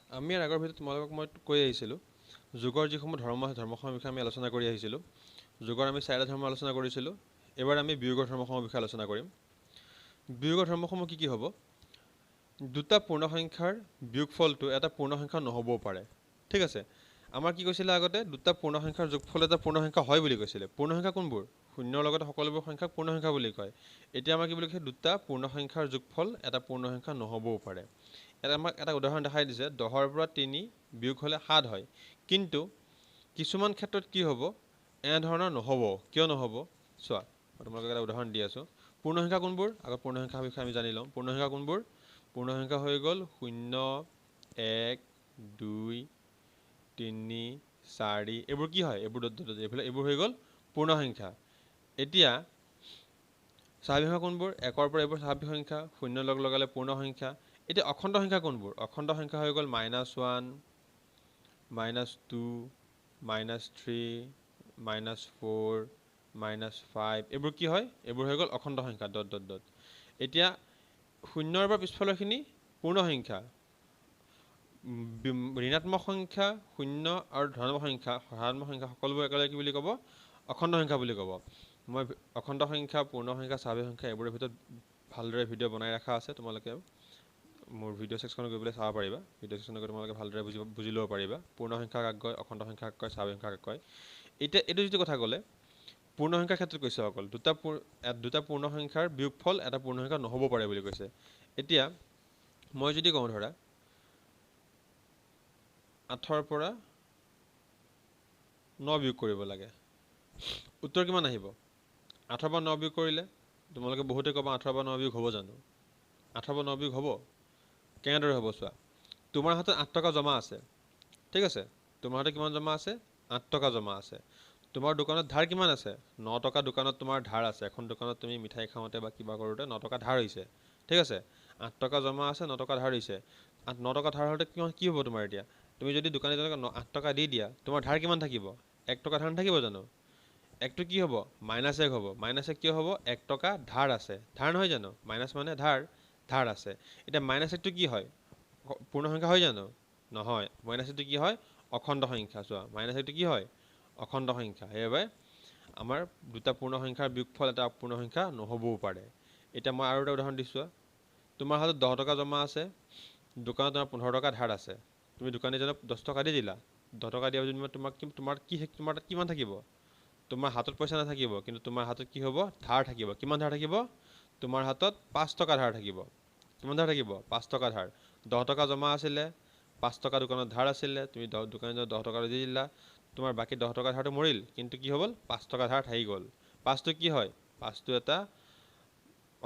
আমি ইয়াৰ আগৰ ভিডিঅ'ত তোমালোকক মই কৈ আহিছিলোঁ যুগৰ যিসমূহ ধৰ্ম সেই ধৰ্মসমূহৰ বিষয়ে আমি আলোচনা কৰি আহিছিলোঁ। যুগৰ আমি 4টা ধৰ্ম আলোচনা কৰিছিলোঁ। এইবাৰ আমি বিয়োগৰ ধৰ্মসমূহৰ বিষয়ে আলোচনা কৰিম। বিয়োগৰ ধৰ্মসমূহ কি হ'ব? দুটা পূৰ্ণ সংখ্যাৰ বিয়োগফলটো এটা পূৰ্ণ সংখ্যা নহ'বও পাৰে। ঠিক আছে, আমাৰ কি কৈছিলে আগতে? দুটা পূৰ্ণ সংখ্যাৰ যোগফল এটা পূৰ্ণ সংখ্যা হয় বুলি কৈছিলে। পূৰ্ণ সংখ্যা কোনবোৰ? শূন্যৰ লগতে সকলোবোৰ সংখ্যাক পূৰ্ণ সংখ্যা বুলি কয়। এতিয়া আমাৰ কি বুলি কৈছে? দুটা পূৰ্ণ সংখ্যাৰ যোগফল এটা পূৰ্ণ সংখ্যা নহ'বও পাৰে। ইয়াত আমাক এটা উদাহৰণ দেখাই দিছে 10ৰ পৰা 3 বিয়োগ হ'লে 7 হয়। কিন্তু কিছুমান ক্ষেত্ৰত কি হ'ব? এনেধৰণৰ নহ'ব। কিয় নহ'ব? চোৱা, মই তোমালোকক এটা উদাহৰণ দি আছোঁ। পূৰ্ণ সংখ্যা কোনবোৰ? আগত পূৰ্ণ সংখ্যাৰ বিষয়ে আমি জানি লওঁ। পূৰ্ণ সংখ্যা কোনবোৰ? পূৰ্ণ সংখ্যা হৈ গ'ল 0, 1, 2, 3, 4। এইবোৰ কি হয়? এইবোৰ হৈ গ'ল পূৰ্ণ সংখ্যা। এতিয়া স্বাভাৱিক সংখ্যা কোনবোৰ? 1ৰ পৰা এইবোৰ স্বাভাৱিক সংখ্যা, 0 লগালে পূৰ্ণ সংখ্যা। এতিয়া অখণ্ড সংখ্যা কোনবোৰ? অখণ্ড সংখ্যা হৈ গ'ল -1, -2, -3, -4, -5। এইবোৰ কি হয়? এইবোৰ হৈ গ'ল অখণ্ড সংখ্যা . এতিয়া 0ৰ পৰা পিছফালৰখিনি পূৰ্ণ সংখ্যা। ঋণাত্মক সংখ্যা, 0 আৰু ধনাত্মক সংখ্যা সকলোবোৰ একেলগে কি বুলি ক'ব? অখণ্ড সংখ্যা বুলি ক'ব। মই অখণ্ড সংখ্যা, পূৰ্ণ সংখ্যা, স্বাভাৱিক সংখ্যা এইবোৰৰ ভিতৰত ভালদৰে ভিডিঅ' বনাই ৰখা আছে। তোমালোকে মোৰ ভিডিঅ' ছেকশ্যনত গৈ পেলাই চাব পাৰিবা। ভিডিঅ' ছেকশ্যনত গৈ তোমালোকে ভালদৰে বুজি ল'ব পাৰিবা। পূৰ্ণ সংখ্যা কাক কয়, অখণ্ড সংখ্যা কাক কয়, স্বাভাৱিক সংখ্যা কাক কয়। এতিয়া এইটো যিটো কথা ক'লে পূৰ্ণ সংখ্যাৰ ক্ষেত্ৰত কৈছে অকল দুটা পূৰ্ণ সংখ্যাৰ বিয়োগফল এটা পূৰ্ণ সংখ্যা নহ'ব পাৰে বুলি কৈছে। এতিয়া মই যদি কওঁ ধৰা 8ৰ পৰা 9 বিয়োগ কৰিব লাগে, উত্তৰ কিমান আহিব? 8ৰ পৰা 9 বিয়োগ কৰিলে তোমালোকে বহুতে ক'বা 8ৰ পৰা 9 বিয়োগ হ'ব জানো? 8ৰ পৰা 9 বিয়োগ হ'ব? কেনেদৰে হ'ব চোৱা। তোমাৰ হাতত 8 টকা জমা আছে। ঠিক আছে, তোমাৰ হাতত কিমান জমা আছে? 8 টকা জমা আছে। তোমাৰ দোকানত ধাৰ কিমান আছে? 9 টকা দোকানত তোমাৰ ধাৰ আছে। এখন দোকানত তুমি মিঠাই খাওঁতে বা কিবা কৰোঁতে 9 টকা ধাৰ হৈছে। ঠিক আছে, 8 টকা জমা আছে, 9 টকা ধাৰ হৈছে। 9 টকা ধাৰ হ'লে কি হ'ব তোমাৰ এতিয়া? তুমি যদি দোকানীজনক 8 টকা দি দিয়া, তোমাৰ ধাৰ কিমান থাকিব? 1 টকা ধাৰ নাথাকিব জানো? 1টো কি হ'ব? -1 হ'ব। -1 কিয় হ'ব? 1 টকা ধাৰ আছে। ধাৰ নহয় জানো? মাইনাছ মানে ধাৰ আছে। এতিয়া -1টো কি হয়? পূৰ্ণ সংখ্যা হয় জানো? নহয়। -1টো কি হয়? অখণ্ড সংখ্যা। চোৱা, -1টো কি হয়? অখণ্ড সংখ্যা। সেইবাবে আমাৰ দুটা পূৰ্ণ সংখ্যাৰ বিয়োগফল এটা পূৰ্ণ সংখ্যা নহ'বও পাৰে। এতিয়া মই আৰু এটা উদাহৰণ দিছোঁ। তোমাৰ হাতত 10 টকা জমা আছে, দোকানত তোমাৰ 15 টকা ধাৰ আছে। তুমি দোকানীজনক 10 টকা দি দিলা। 10 টকা দিয়াৰ পিছত তোমাৰ তাত কিমান থাকিব? তোমাৰ হাতত পইচা নাথাকিব, কিন্তু তোমাৰ হাতত কি হ'ব? ধাৰ থাকিব। কিমান ধাৰ থাকিব? তোমাৰ হাতত 5 টকা ধাৰ থাকিব। কিমান ধাৰ থাকিব? 5 টকা ধাৰ। 10 টকা জমা আছিলে, 5 টকা দোকানত ধাৰ আছিলে, তুমি দোকানীজনক 10 টকা দি দিলা। তোমাৰ বাকী 10 টকা ধাৰটো মৰিল, কিন্তু কি হ'ল? 5 টকা ধাৰ থাকি গ'ল। 5টো কি হয়? 5টো এটা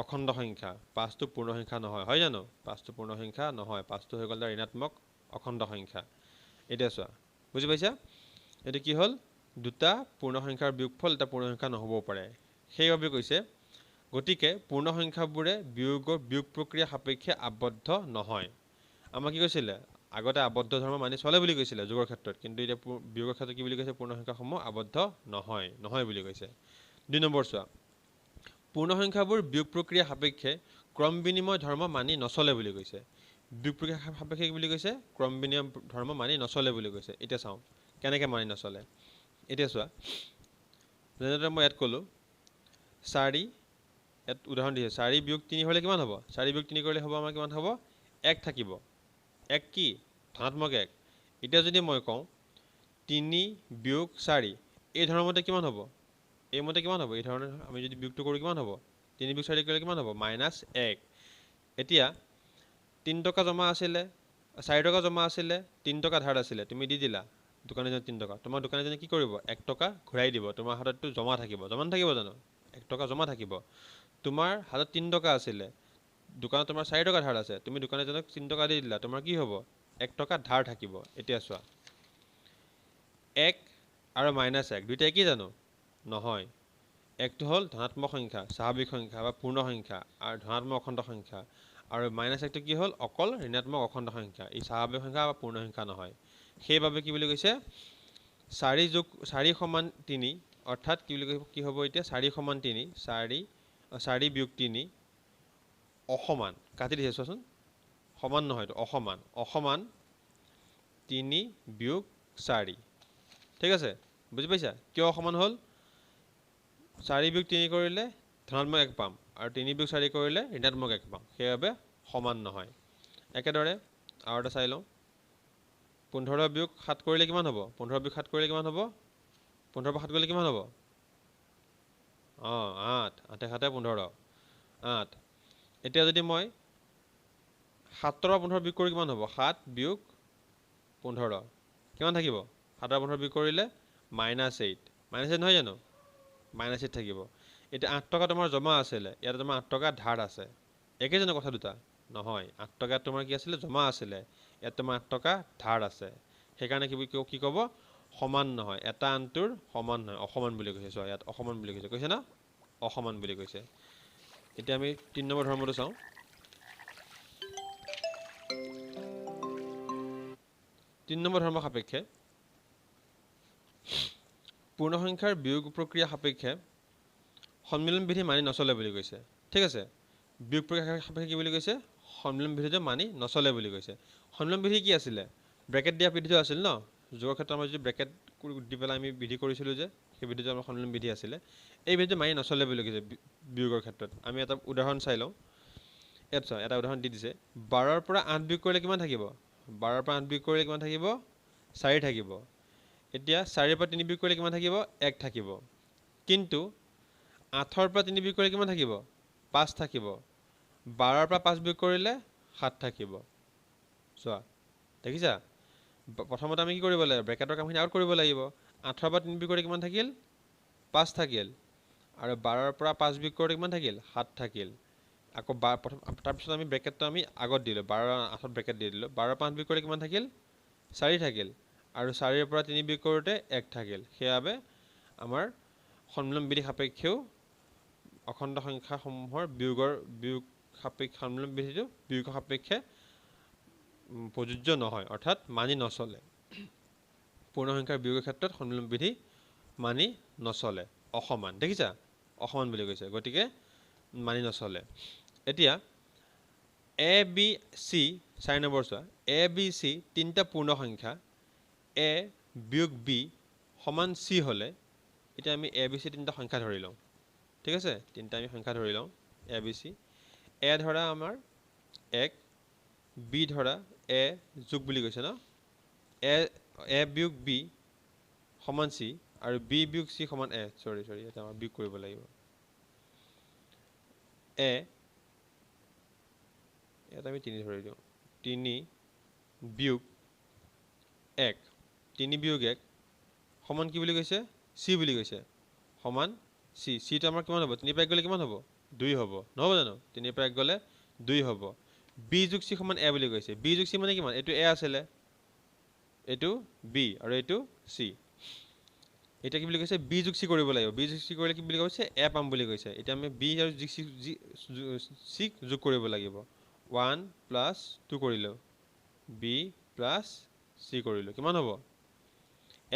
অখণ্ড সংখ্যা। 5টো পূৰ্ণ সংখ্যা নহয়, হয় জানো? 5টো পূৰ্ণ সংখ্যা নহয়। 5টো হৈ গ'ল এটা ঋণাত্মক অখণ্ড সংখ্যা। এতিয়া চোৱা, বুজি পাইছা? এইটো কি হ'ল? দুটা পূৰ্ণ সংখ্যাৰ বিয়োগফল এটা পূৰ্ণ সংখ্যা নহ'বও পাৰে। সেইবাবে কৈছে, গতিকে পূৰ্ণ সংখ্যাবোৰে বিয়োগ প্ৰক্ৰিয়া সাপেক্ষে আবদ্ধ নহয়। আমাক কি কৈছিলে? আগতে আবদ্ধ ধৰ্ম মানি চলে বুলি কৈছিলে যুগৰ ক্ষেত্ৰত, কিন্তু এতিয়া বিয়োগৰ ক্ষেত্ৰত কি বুলি কৈছে? পূৰ্ণ সংখ্যাসমূহ আবদ্ধ নহয় বুলি কৈছে। 2 নম্বৰ চোৱা, পূৰ্ণ সংখ্যাবোৰ বিয়োগ প্ৰক্ৰিয়া সাপেক্ষে ক্ৰম বিনিময় ধৰ্ম মানি নচলে বুলি কৈছে। বিয়োগ প্ৰক্ৰিয়া সাপেক্ষে কি বুলি কৈছে? ক্ৰম বিনিময় ধৰ্ম মানি নচলে বুলি কৈছে। এতিয়া চাওঁ কেনেকৈ মানি নচলে। এতিয়া চোৱা, যেনেদৰে মই ইয়াত ক'লোঁ 4, ইয়াত উদাহৰণ দিছে 4 বিয়োগ 3 হ'লে কিমান হ'ব? 4 বিয়োগ 3 কৰিলে হ'ব আমাৰ কিমান হ'ব? 1 থাকিব। 1 কি? ধনাত্মক 1। এতিয়া যদি মই কওঁ 3 বিয়োগ 4, এই ধৰণমতে কিমান হ'ব? এইমতে কিমান হ'ব? এই ধৰণে আমি যদি বিয়োগটো কৰোঁ কিমান হ'ব? 3 বিয়োগ 4 কৰিলে কিমান হ'ব? -1। এতিয়া 3 টকা জমা আছিলে, 4 টকা জমা আছিলে, 3 টকা ধাৰ আছিলে, তুমি দি দিলা দোকানীজনক 3 টকা। তোমাৰ দোকানীজনে কি কৰিব? 1 টকা ঘূৰাই দিব। তোমাৰ হাততটো জমা থাকিব। জমা নাথাকিব জানো? 1 টকা জমা থাকিব। তোমাৰ হাতত 3 টকা আছিলে, দোকানত তোমাৰ 4 টকা ধাৰ আছে, তুমি দোকানীজনক 3 টকা দি দিলা। তোমাৰ কি হ'ব? 1 টকা ধাৰ থাকিব। এতিয়া চোৱা, 1 আৰু -1 দুইটা একেই জানো? নহয়। 1টো হ'ল ধনাত্মক সংখ্যা, স্বাভাৱিক সংখ্যা বা পূৰ্ণ সংখ্যা, আৰু ধনাত্মক অখণ্ড সংখ্যা। আৰু -1টো কি হ'ল? অকল ঋণাত্মক অখণ্ড সংখ্যা। ই স্বাভাৱিক সংখ্যা বা পূৰ্ণ সংখ্যা নহয়। সেইবাবে কি বুলি কৈছে? 4 = 3, অৰ্থাৎ কি হ'ব এতিয়া? 4 = 3, 4 বিয়োগ 3 অসমান। কাটি দিছে চোৱাচোন, সমান নহয়, এইটো অসমান। 3 বিয়োগ 4 ঠিক আছে বুজি পাইছা কিয় সমান হ'ল 4 বিয়োগ 3 কৰিলে ধনাত্মক 1 পাম আৰু 3 বিয়োগ 4 কৰিলে ঋণাত্মক 1 পাম সেইবাবে সমান নহয় একেদৰে আৰু এটা চাই লওঁ 15 বিয়োগ 7 কৰিলে কিমান হ'ব 15 বিয়োগ 7 কৰিলে কিমান হ'ব 15 পৰা 7 কৰিলে কিমান হ'ব 8 8 7 15 8 এতিয়া যদি মই 7 পৰা 15 বিয়োগ কৰি কিমান হ'ব 7 বিয়োগ 15 কিমান থাকিব 7 পৰা 15 বিয়োগ কৰিলে -8 -8 নহয় জানো -8 থাকিব এতিয়া 8 টকা তোমাৰ জমা আছিলে ইয়াত তোমাৰ 8 টকা ধাৰ আছে একেই জানো কথা দুটা নহয় 8 টকা তোমাৰ কি আছিলে জমা আছিলে ইয়াত তোমাৰ 8 টকা ধাৰ আছে সেইকাৰণে কি ক'ব সমান নহয় এটা আনটোৰ সমান নহয় অসমান বুলি কৈছে চোৱা ইয়াত অসমান বুলি কৈছে না অসমান বুলি কৈছে এতিয়া আমি 3 নম্বৰ ধৰ্মটো চাওঁ 3 নম্বৰ ধৰ্ম সাপেক্ষে পূৰ্ণ সংখ্যাৰ বিয়োগ প্ৰক্ৰিয়া সাপেক্ষে সন্মিলন বিধি মানি নচলে বুলি কৈছে ঠিক আছে বিয়োগ প্ৰক্ৰিয়া সাপেক্ষে কি বুলি কৈছে সন্মিলন বিধিটো মানি নচলে বুলি কৈছে সন্মিলন বিধি কি আছিলে ব্ৰেকেট দিয়া বিধিটো আছিল ন যোগৰ ক্ষেত্ৰত আমাৰ যদি ব্ৰেকেট দি পেলাই আমি বিধি কৰিছিলোঁ যে সেই বিধিটো আমাৰ সন্মিলন বিধি আছিলে এই বিধিটো মানি নচলে বুলি কৈছে বিয়োগৰ ক্ষেত্ৰত আমি এটা উদাহৰণ চাই লওঁ ইয়াত চোৱা এটা উদাহৰণ দি দিছে 12ৰ পৰা 8 বিয়োগ কৰিলে কিমান থাকিব 12ৰ পৰা 8 বিয়োগ কৰিলে কিমান থাকিব 4 থাকিব এতিয়া 4ৰ পৰা 3 বিয়োগ কৰিলে কিমান থাকিব 1 থাকিব কিন্তু 8ৰ পৰা 3 বিয়োগ কৰিলে কিমান থাকিব 5 থাকিব 12ৰ পৰা 5 বিয়োগ কৰিলে 7 থাকিব চোৱা দেখিছা প্ৰথমতে আমি কি কৰিব লাগিব ব্ৰেকেটৰ কামখিনি আউট কৰিব লাগিব 8ৰ পৰা 3 বিয়োগ কৰিলে কিমান থাকিল 5 থাকিল আৰু 12ৰ পৰা 5 বিয়োগ কৰোঁতে কিমান থাকিল 7 থাকিল আকৌ তাৰপিছত আমি ব্ৰেকেটটো আমি আগত দিলোঁ 12 8ত ব্ৰেকেট দি দিলোঁ 12ৰ পৰা 5 বিয়োগ কৰিলে কিমান থাকিল 4 থাকিল আৰু 4ৰ পৰা 3 বিয়োগ কৰোঁতে 1 থাকিল সেইবাবে আমাৰ সন্মিলন বিধি সাপেক্ষেও অখণ্ড সংখ্যাসমূহৰ বিয়োগ সাপেক্ষে সন্মিলন বিধিটো বিয়োগ সাপেক্ষে প্ৰযোজ্য নহয় অৰ্থাৎ মানি নচলে পূৰ্ণ সংখ্যাৰ বিয়োগৰ ক্ষেত্ৰত সন্মিলন বিধি মানি নচলে অসমান দেখিছা অসমান বুলি কৈছে গতিকে মানি নচলে এতিয়া এ বি চি 4 নম্বৰ চোৱা এ বি চি তিনিটা পূৰ্ণ সংখ্যা এ বিয়োগ বি সমান চি হ'লে এতিয়া আমি এ বি চি তিনিটা সংখ্যা ধৰি লওঁ ঠিক আছে তিনিটা আমি সংখ্যা ধৰি লওঁ এ বি চি এ ধৰা আমাৰ 1 বি ধৰা এ যোগ বুলি কৈছে ন এ বিয়োগ বি সমান চি আৰু বি বিয়োগ চি সমান এ সৰি এটা আমাৰ বিয়োগ কৰিব লাগিব এ ইয়াত আমি 3 ধৰি দিওঁ 3 বিয়োগ 1 3 বিয়োগ 1 সমান কি বুলি কৈছে চি বুলি কৈছে সমান চি চিটো আমাৰ কিমান হ'ব 3 পৰা 1 গ'লে কিমান হ'ব 2 হ'ব নহ'ব জানো 3 পৰা 1 গ'লে 2 হ'ব বি যোগ চি সমান এ বুলি কৈছে বি যোগ চি মানে কিমান এইটো এ আছিলে এইটো বি আৰু এইটো চি এতিয়া কি বুলি কৈছে বি যোগ চি কৰিব লাগিব বি যোগ চি কৰিলে কি বুলি কৈছে এ পাম বুলি কৈছে এতিয়া আমি বি আৰু চি যোগ কৰিব লাগিব 1 + 2 কৰিলোঁ বি প্লাছ চি কৰিলোঁ কিমান হ'ব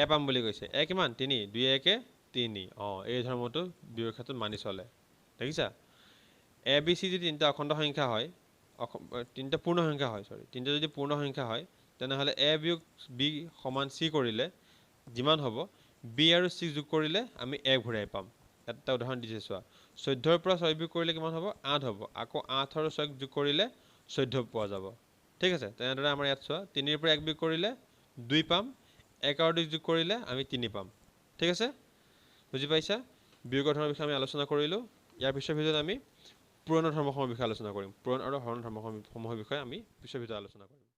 এ পাম বুলি কৈছে এ কিমান 3 2 1 3 এই ধৰ্মটো বিয়োগৰ ক্ষেত্ৰত মানি চলে দেখিছা এ বি চি যদি তিনিটা অখণ্ড সংখ্যা হয় তিনিটা পূৰ্ণ সংখ্যা হয় তিনিটা যদি পূৰ্ণ সংখ্যা হয় তেনেহ'লে এ বিয়োগ বি সমান চি কৰিলে যিমান হ'ব বি আৰু চি যোগ কৰিলে আমি এ ঘূৰাই পাম এটা উদাহৰণ দিছে চোৱা 14ৰ পৰা 6 বিয়োগ কৰিলে কিমান হ'ব 8 হ'ব আকৌ 8 আৰু 6 যোগ কৰিলে 14 পোৱা যাব ঠিক আছে তেনেদৰে আমাৰ ইয়াত চোৱা 3ৰ পৰা 1 বিয়োগ কৰিলে 2 পাম 1 আৰু 2 যোগ কৰিলে আমি 3 পাম ঠিক আছে বুজি পাইছা বিয়োগৰ ধৰ্মৰ বিষয়ে আমি আলোচনা কৰিলোঁ ইয়াৰ পিছৰ ভিডিঅ'ত আমি পূৰণ ধৰ্মসমূহৰ বিষয়ে আলোচনা কৰিম পূৰণ আৰু হৰণ ধৰ্মসমূহৰ বিষয়ে আমি পিছৰ ভিডিঅ'ত আলোচনা কৰিম